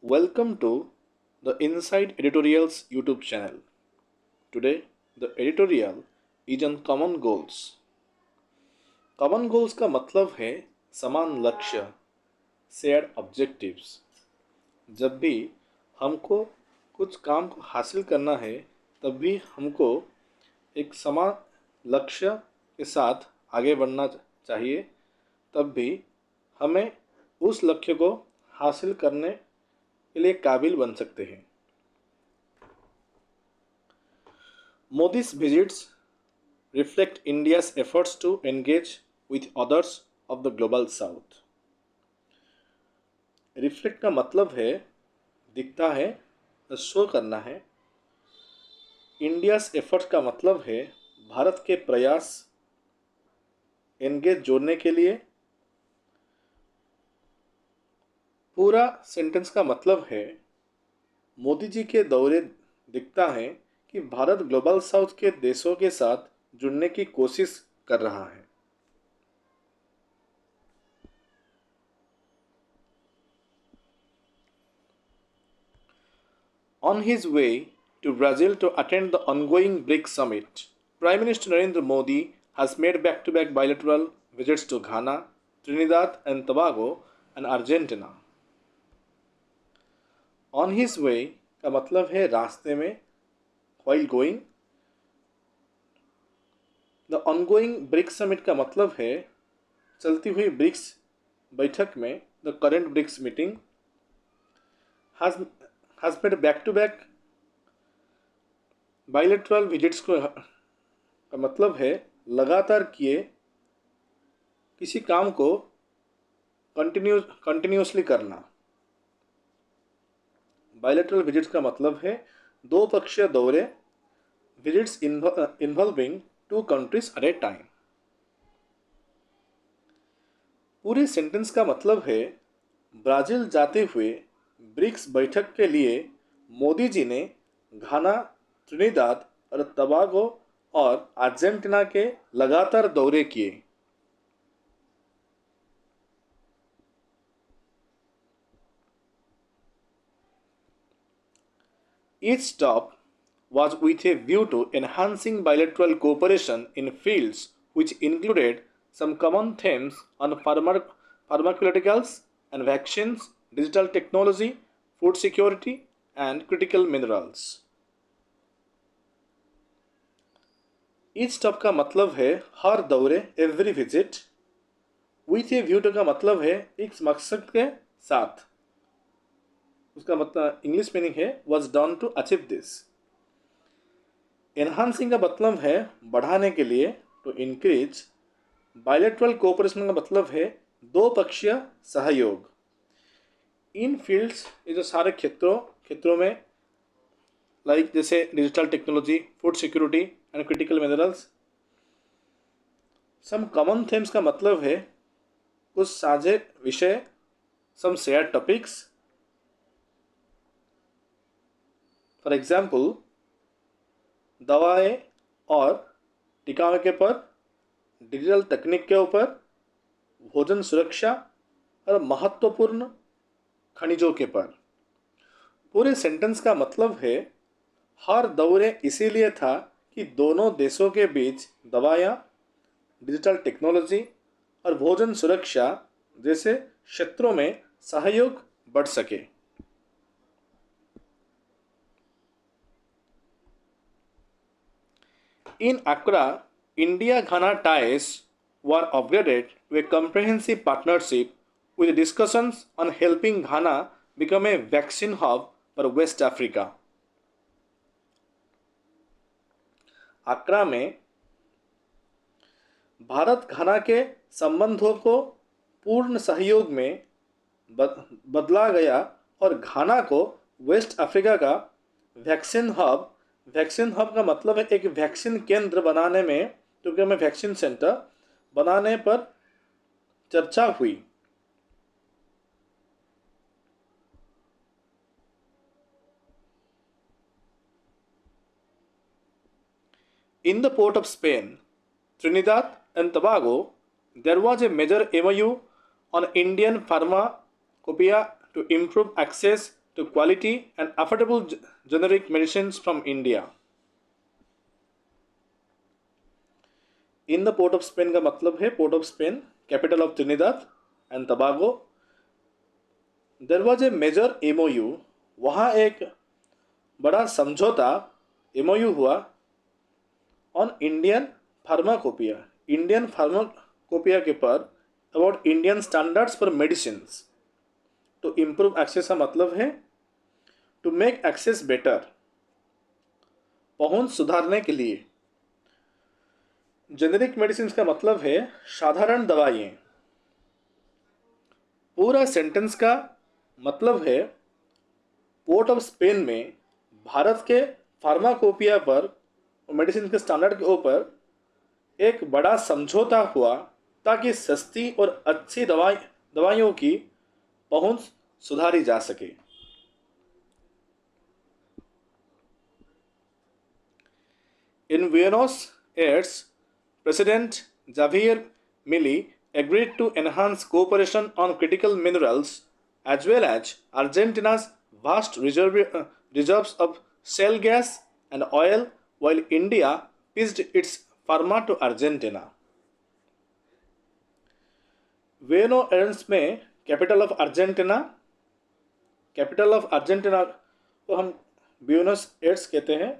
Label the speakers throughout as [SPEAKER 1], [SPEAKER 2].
[SPEAKER 1] Welcome to the Inside Editorials YouTube channel. Today, the editorial is on common goals. Common goals का मतलब है समान लक्ष्य, shared objectives. जब भी हमको कुछ काम को हासिल करना है, तब भी हमको एक समान लक्ष्य के साथ आगे बढ़ना चाहिए। तब भी हमें उस लक्ष्य को हासिल करने के लिए काबिल बन सकते हैं। Modi's visits reflect India's efforts to engage with others of the global south. Reflect का मतलब है दिखता है, शो करना है। इंडियाज एफर्ट्स का मतलब है भारत के प्रयास एंगेज जोड़ने के लिए। पूरा सेंटेंस का मतलब है मोदी जी के दौरे दिखता है कि भारत ग्लोबल साउथ के देशों के साथ जुड़ने की कोशिश कर रहा है। On his way to Brazil to attend the ongoing BRICS summit, Prime Minister Narendra Modi has made back-to-back bilateral visits to Ghana, Trinidad and Tobago and Argentina. On his way का मतलब है रास्ते में, while going। The ongoing BRICS summit का मतलब है चलती हुई ब्रिक्स बैठक में। The current BRICS meeting has made back-to-back bilateral visits का मतलब है लगातार किए किसी काम को कंटिन्यूसली करना। बाइलेटरल विजिट्स का मतलब है दो पक्षीय दौरे, visits involving two countries at a time. पूरे सेंटेंस का मतलब है ब्राज़ील जाते हुए ब्रिक्स बैठक के लिए मोदी जी ने घाना, त्रिनिदाद और टबागो और अर्जेंटीना के लगातार दौरे किए। Each stop was with a view to enhancing bilateral cooperation in fields which included some common themes on pharmaceuticals and vaccines, digital technology, food security, and critical minerals. Each stop का मतलब है हर दौरे, every visit। With a view to का मतलब है एक मकसद के साथ। उसका मतलब इंग्लिश मीनिंग है was done to achieve this। Enhancing का मतलब है बढ़ाने के लिए, टू इंक्रीज। बायलैटरल कोऑपरेशन का मतलब है दो पक्षीय सहयोग। इन फील्ड्स, ये जो सारे क्षेत्रों में, लाइक जैसे digital technology, food security and critical minerals. Some common themes का मतलब है कुछ साझे विषय, some share topics. For example, दवाएं और टीकाओं के ऊपर, डिजिटल तकनीक के ऊपर, भोजन सुरक्षा और महत्वपूर्ण खनिजों के पर। पूरे सेंटेंस का मतलब है हर दौरे इसीलिए था कि दोनों देशों के बीच दवायां, डिजिटल टेक्नोलॉजी और भोजन सुरक्षा जैसे क्षेत्रों में सहयोग बढ़ सके। In Accra, India-Ghana ties were upgraded to a comprehensive partnership with discussions on helping Ghana become a vaccine hub for West Africa. आक्रा में भारत घाना के संबंधों को पूर्ण सहयोग में बदला गया और घाना को वेस्ट अफ्रीका का वैक्सीन हब का मतलब है एक वैक्सीन केंद्र बनाने में, क्योंकि हमें वैक्सीन सेंटर बनाने पर चर्चा हुई। In the port of Spain, Trinidad and Tobago, there was a major MOU on Indian pharmacopoeia to improve access to quality and affordable generic medicines from India. In the Port of Spain का मतलब है Port of Spain, capital of Trinidad and Tobago. There was a major MOU, वहाँ एक बड़ा समझौता MOU हुआ on Indian pharmacopoeia के पर about Indian standards for medicine to improve access का मतलब है टू मेक एक्सेस बेटर, पहुंच सुधारने के लिए। जेनेरिक मेडिसिन का मतलब है साधारण दवाइयाँ। पूरा सेंटेंस का मतलब है पोर्ट ऑफ स्पेन में भारत के फार्माकोपिया पर मेडिसिन के स्टैंडर्ड के ऊपर एक बड़ा समझौता हुआ ताकि सस्ती और अच्छी दवाइयों की पहुंच सुधारी जा सके। In Buenos Aires, President Javier Milei agreed to enhance cooperation on critical minerals as well as Argentina's vast reserves of shale gas and oil, while India pitched its pharma to Argentina. Buenos Aires में capital of Argentina को हम Buenos years कहते हैं।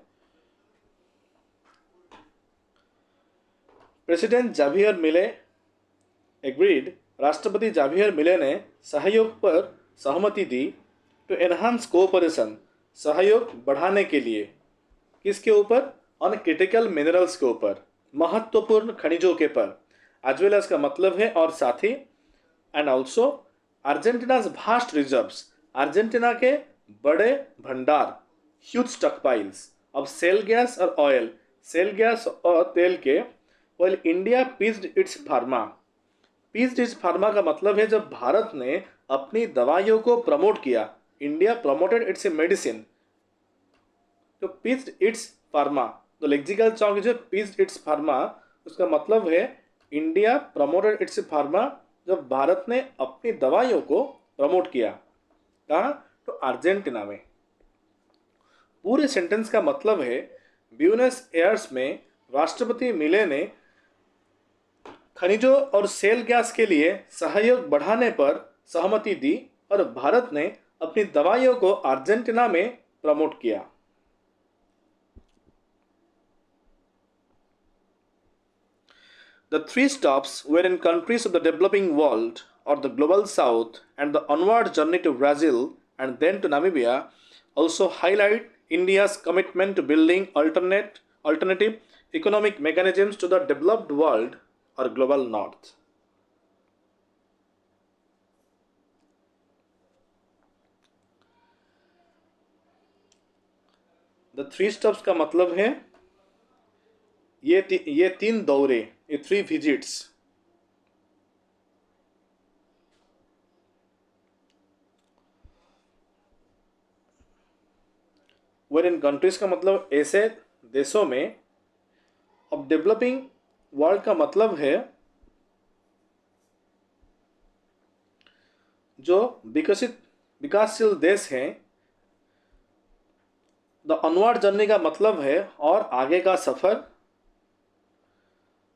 [SPEAKER 1] President Xavier मिले agreed, राष्ट्रपति Xavier मिले ने सहयोग पर सहमति दी टू एनहांस कोऑपरेशन, सहयोग बढ़ाने के लिए। किसके ऊपर? ऑन क्रिटिकल मिनरल्स के ऊपर, महत्वपूर्ण खनिजों के पर। एज वेल एज का मतलब है और साथ ही, and also Argentina's vast reserves, Argentina के बड़े भंडार, huge stockpiles of shale gas और ऑयल, सेल गैस और तेल के। Well India pieced its pharma, pieced its pharma का मतलब है जब भारत ने अपनी दवाइयों को प्रमोट किया, इंडिया प्रमोटेड इट्स मेडिसिन, तो पीस्ड इट्स फार्मा। तो लेक्सिकल चौक जो पीस्ड इट्स फार्मा, उसका मतलब है इंडिया प्रमोटेड इट्स फार्मा जब भारत ने अपनी दवाइयों को प्रमोट किया। कहाँ? तो अर्जेंटीना में। पूरे सेंटेंस का मतलब है ब्यूनस एयर्स में राष्ट्रपति मिले ने खनिजों और सेल गैस के लिए सहयोग बढ़ाने पर सहमति दी और भारत ने अपनी दवाइयों को अर्जेंटीना में प्रमोट किया। The three stops were in countries of the developing world or the global south, and the onward journey to Brazil and then to Namibia also highlight India's commitment to building alternative economic mechanisms to the developed world or global north. The three stops का मतलब है ये तीन दौरे, ये 3 visits। Where in countries का मतलब ऐसे देशों में। अब डेवलपिंग वर्ल्ड का मतलब है जो विकासशील देश हैं। द ऑनवर्ड जर्नी का मतलब है और आगे का सफर।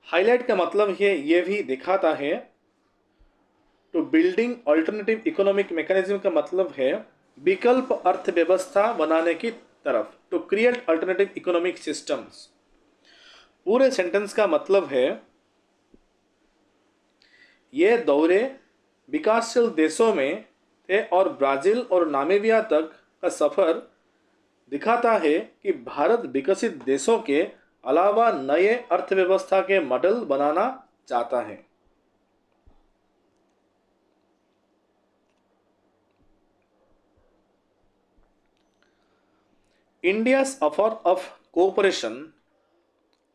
[SPEAKER 1] हाईलाइट का मतलब है ये भी दिखाता है। To building alternative economic mechanism का मतलब है विकल्प अर्थव्यवस्था बनाने की तरफ। To create alternative economic systems. पूरे सेंटेंस का मतलब है ये दौरे विकासशील देशों में थे और ब्राजील और नामीबिया तक का सफर दिखाता है कि भारत विकसित देशों के अलावा नए अर्थव्यवस्था के मॉडल बनाना चाहता है। India's offer of cooperation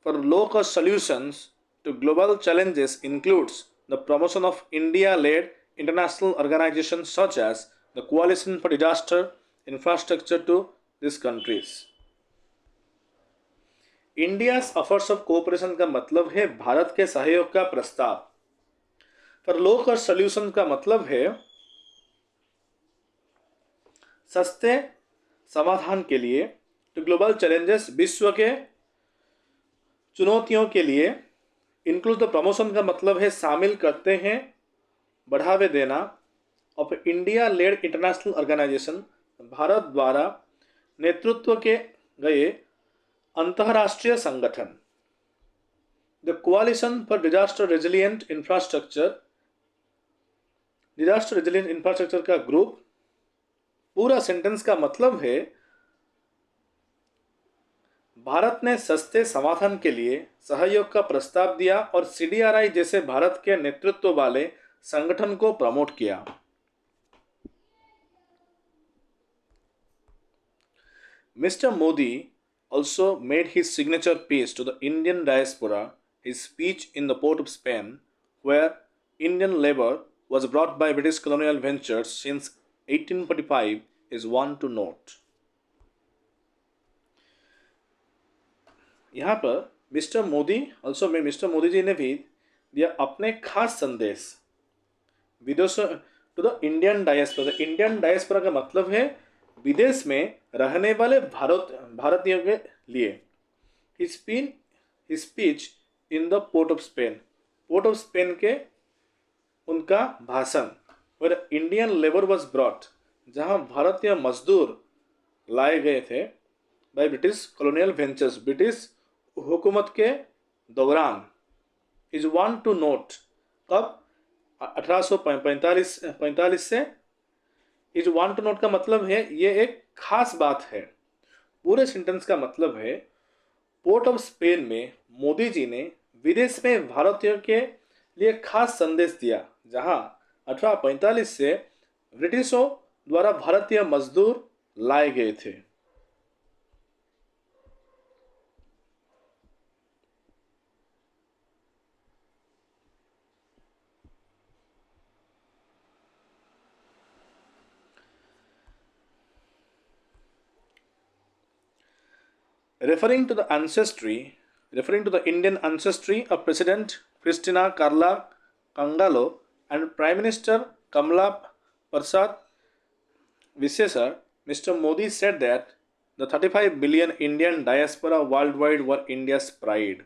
[SPEAKER 1] for low-cost solutions to global challenges includes the promotion of India-led international organizations such as the Coalition for Disaster Infrastructure to these countries. India's offers of cooperation का मतलब है भारत के सहयोग का प्रस्ताव। For low-cost solution का मतलब है सस्ते समाधान के लिए, टू ग्लोबल चैलेंजेस, विश्व के चुनौतियों के लिए। इंक्लूड द प्रमोशन का मतलब है शामिल करते हैं, बढ़ावे देना। Of India led international organization, भारत द्वारा नेतृत्व के गए अंतर्राष्ट्रीय संगठन। The coalition for disaster resilient infrastructure, disaster resilient infrastructure का ग्रुप। पूरा सेंटेंस का मतलब है भारत ने सस्ते समाधान के लिए सहयोग का प्रस्ताव दिया और CDRI जैसे भारत के नेतृत्व वाले संगठन को प्रमोट किया। Mr. Modi also made his signature piece to the Indian diaspora, his speech in the port of Spain, where Indian labor was brought by British colonial ventures since 1845, is one to note. यहाँ पर mister Modi ji ने भी दिया अपने खास संदेश विदेशों to the Indian diaspora. Indian diaspora का मतलब है विदेश में रहने वाले भारतीयों के लिए। His speech in the Port of Spain के उनका भाषण, where Indian labour was brought, जहाँ भारतीय मजदूर लाए गए थे, by British colonial ventures, British हुकूमत के दौरान। इज वन टू नोट, कब 1845 से। इज वन टू नोट का मतलब है ये एक खास बात है। पूरे सेंटेंस का मतलब है पोर्ट ऑफ स्पेन में मोदी जी ने विदेश में भारतीयों के लिए खास संदेश दिया, जहां 1845 से ब्रिटिशों द्वारा भारतीय मजदूर लाए गए थे। Referring to the Indian ancestry of President Christina Carla Kangalo and Prime Minister Kamala Prasad Visesar, Mr. Modi said that the 35 million Indian diaspora worldwide were India's pride.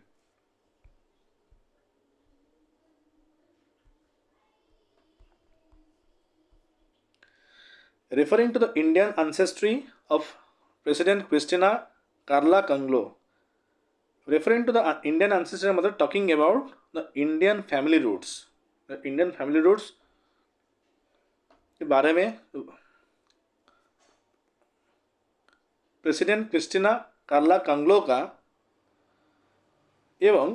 [SPEAKER 1] Referring to the Indian ancestry of President Christina Carla Kanglo, referring to the Indian ancestry मतलब talking about the Indian family roots, the Indian family roots के बारे में president Christina कार्ला कंगलो का एवं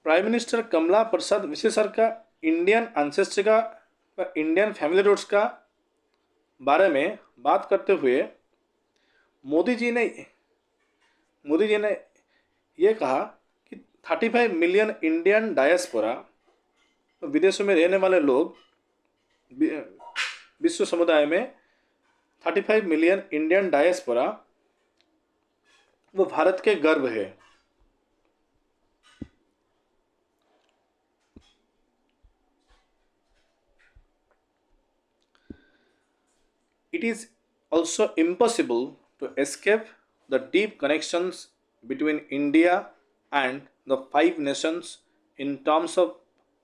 [SPEAKER 1] prime minister कमला प्रसाद विशेषर का Indian ancestry का, Indian family roots का बारे में बात करते हुए मोदी जी ने ये कहा कि 35 मिलियन इंडियन डायस्पोरा, विदेशों में रहने वाले लोग, विश्व समुदाय में 35 मिलियन इंडियन डायस्पोरा वो भारत के गर्व है। It is also impossible to escape the deep connections between India and the five nations in terms of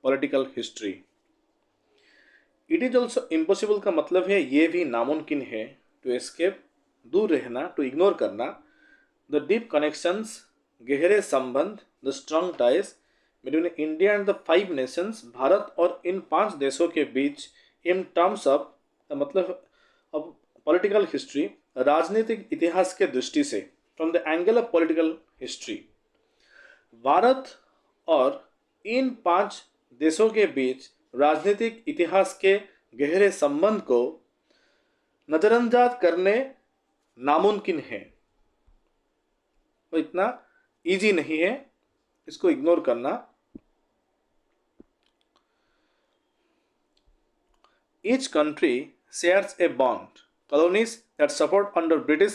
[SPEAKER 1] political history. It is also impossible का मतलब है ये भी नामुमकिन है, to escape दूर रहना, to इग्नोर करना, the deep connections गहरे संबंध, the strong ties between India and the five nations, Bharat और इन 5 देशों के बीच, in terms of का मतलब of political history, राजनीतिक इतिहास के दृष्टि से, from the angle of political history. Bharat और इन 5 देशों के बीच राजनीतिक इतिहास के गहरे संबंध को नज़रअंदाज करने नामुमकिन है, तो इतना इजी नहीं है इसको इग्नोर करना। Each country shares a bond colonies that suffered under British,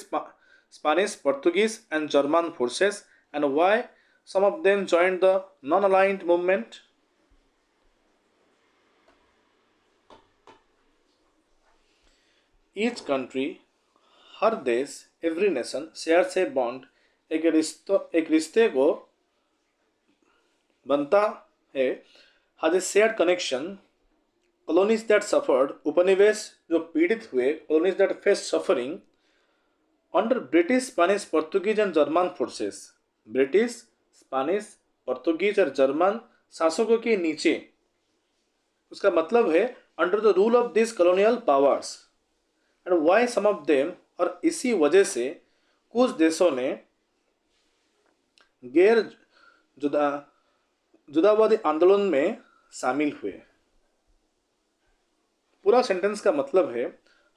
[SPEAKER 1] Spanish, Portuguese and German forces, and why some of them joined the non-aligned movement. Each country, हर देश, every nation share a bond, एक रिश्ते को बनता है, has a share connection. Colonies that suffered, उपनिवेश जो पीड़ित हुए, colonies that face suffering under British, Spanish, Portuguese and German forces. British, Spanish, Portuguese और जर्मन शासकों के नीचे, उसका मतलब है under the rule of this colonial powers. And why some of them, और इसी वजह से कुछ देशों ने गैर जुदा जुदावादी आंदोलन में शामिल हुए। पूरा सेंटेंस का मतलब है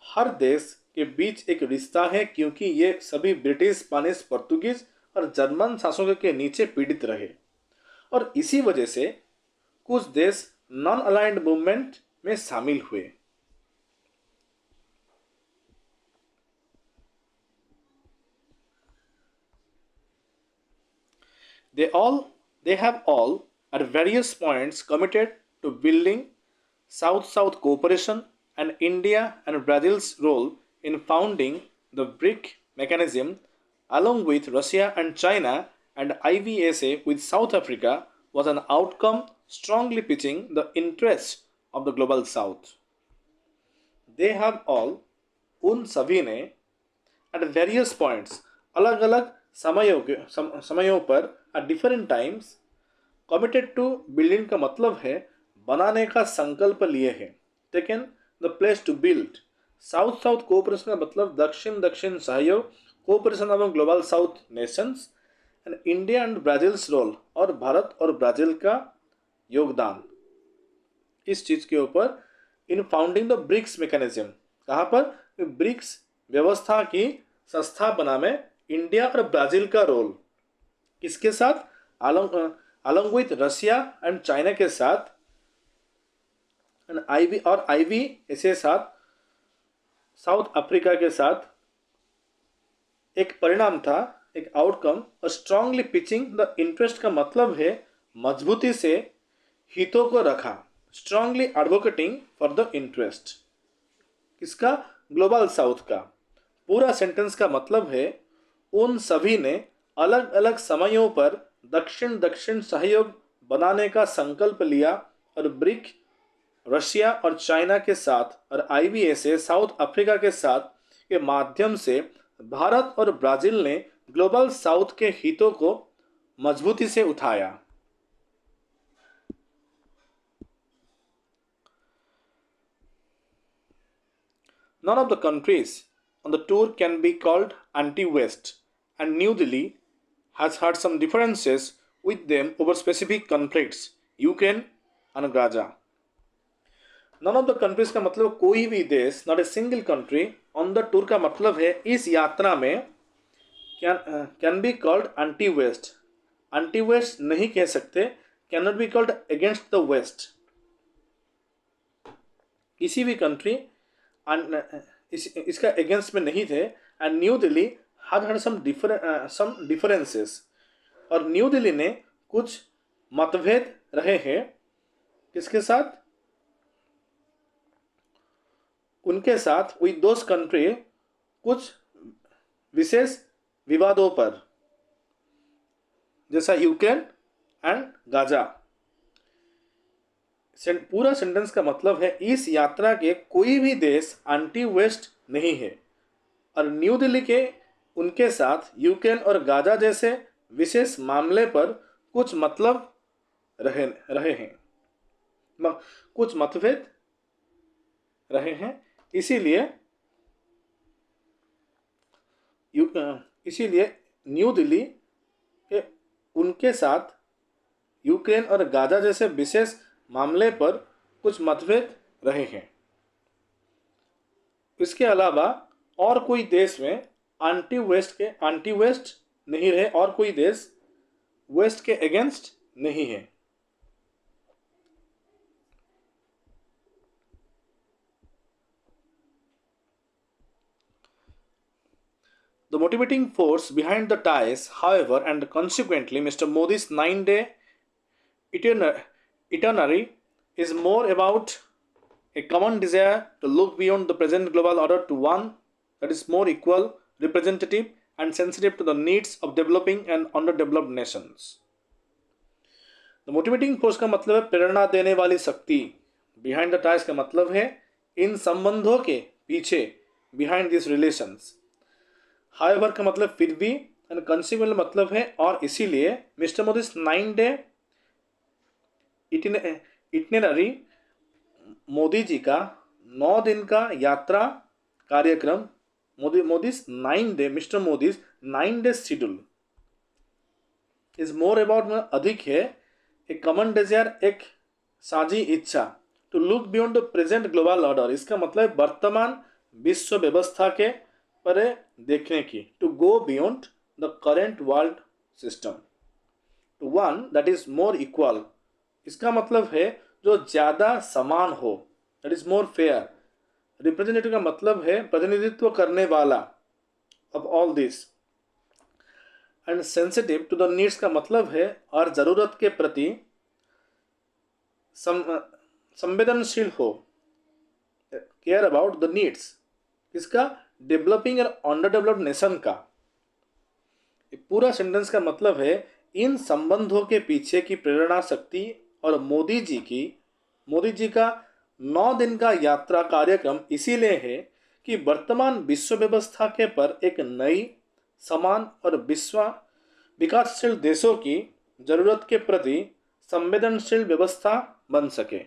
[SPEAKER 1] हर देश के बीच एक रिश्ता है क्योंकि ये सभी ब्रिटिश, स्पेनिश, पोर्तुगीज और जर्मन शासकों के नीचे पीड़ित रहे, और इसी वजह से कुछ देश नॉन अलाइंड मूवमेंट में शामिल हुए। They have all at various points committed to building South-South cooperation, and India and Brazil's role in founding the BRIC mechanism, along with Russia and China and IVSA with South Africa, was an outcome strongly pitching the interests of the global South. They have all, उन सभी ने, at various points, अलग अलग समयों पर, at different times, committed to building का मतलब है बनाने का संकल्प लिए है, taken the place to build. South south cooperation का मतलब दक्षिण दक्षिण सहयोग, cooperation among global south nations, and India and Brazil's role, और भारत और ब्राजील का योगदान इस चीज के ऊपर, इन फाउंडिंग द ब्रिक्स मैकेनिज्म, कहाँ पर, ब्रिक्स व्यवस्था की संस्थापना में इंडिया और ब्राजील का रोल, किसके साथ, along with Russia and China के साथ, एंड आईवी ऐसे साथ, साउथ अफ्रीका के साथ, एक परिणाम था, एक आउटकम। और स्ट्रांगली पिचिंग द इंटरेस्ट का मतलब है मजबूती से हितों को रखा, strongly advocating for the interest, किसका, ग्लोबल साउथ का। पूरा सेंटेंस का मतलब है उन सभी ने अलग अलग समयों पर दक्षिण दक्षिण सहयोग बनाने का संकल्प लिया, और ब्रिक, रशिया और चाइना के साथ, और आईवीएसए, साउथ अफ्रीका के साथ के माध्यम से भारत और ब्राजील ने ग्लोबल साउथ के हितों को मजबूती से उठाया। None of the countries on the tour can be called anti-West, and New Delhi has had some differences with them over specific conflicts, Ukraine and Gaza. None of the countries का मतलब कोई भी देश, not a single country, on the tour का मतलब है इस यात्रा में, can be called anti-West. Anti-West नहीं कह सकते, cannot be called against the West. किसी भी कंट्री इसका अगेंस्ट में नहीं थे, and new Delhi had some differences, और न्यू दिल्ली ने कुछ मतभेद रहे हैं, किसके साथ, उनके साथ, विद दोस कंट्री, कुछ विशेष विवादों पर, जैसा यूक्रेन एंड गाजा। पूरा सेंटेंस का मतलब है इस यात्रा के कोई भी देश एंटी वेस्ट नहीं है, और न्यू दिल्ली के उनके साथ यूक्रेन और गाजा जैसे विशेष मामले पर कुछ मतलब रहे हैं, कुछ मतभेद रहे हैं। इसीलिए न्यू दिल्ली के उनके साथ यूक्रेन और गाजा जैसे विशेष मामले पर कुछ मतभेद रहे हैं। इसके अलावा और कोई देश में एंटी वेस्ट नहीं रहे, और कोई देश वेस्ट के अगेंस्ट नहीं है। The motivating force behind the ties, however, and consequently Mr. Modi's 9-day itinerary is more about a common desire to look beyond the present global order to one that is more equal, representative, and sensitive to the needs of developing and underdeveloped nations. The motivating force का मतलब है प्रेरणा देने वाली शक्ति. Behind the ties का मतलब है इन संबंधों के पीछे, बिहाइंड दिस रिलेशंस. हाउएवर का मतलब फिर भी, एंड कंसिक्वेंटली मतलब है और इसीलिए. Mister Modi's 9-day itinerary, Modi ji का 9 दिन का यात्रा कार्यक्रम, Modi's 9-day, mister Modi's 9-day schedule is more about, अधिक है, ए कॉमन डिजायर, एक साझी इच्छा, to look beyond the present global order. इसका मतलब वर्तमान विश्व व्यवस्था के परे देखने की. To go beyond the current world system to one that is more equal. इसका मतलब है जो ज़्यादा समान हो, that is more fair. Representative का मतलब है प्रतिनिधित्व करने वाला of all this. And sensitive to the needs का मतलब है और ज़रूरत के प्रति संवेदनशील हो, केयर अबाउट द नीड्स. इसका डेवलपिंग और अंडर डेवलप्ड नेशन का. पूरा सेंटेंस का मतलब है इन संबंधों के पीछे की प्रेरणा शक्ति और मोदी जी का 9 दिन का यात्रा कार्यक्रम इसीलिए है कि वर्तमान विश्व व्यवस्था के पर एक नई, समान और विकासशील देशों की जरूरत के प्रति संवेदनशील व्यवस्था बन सके.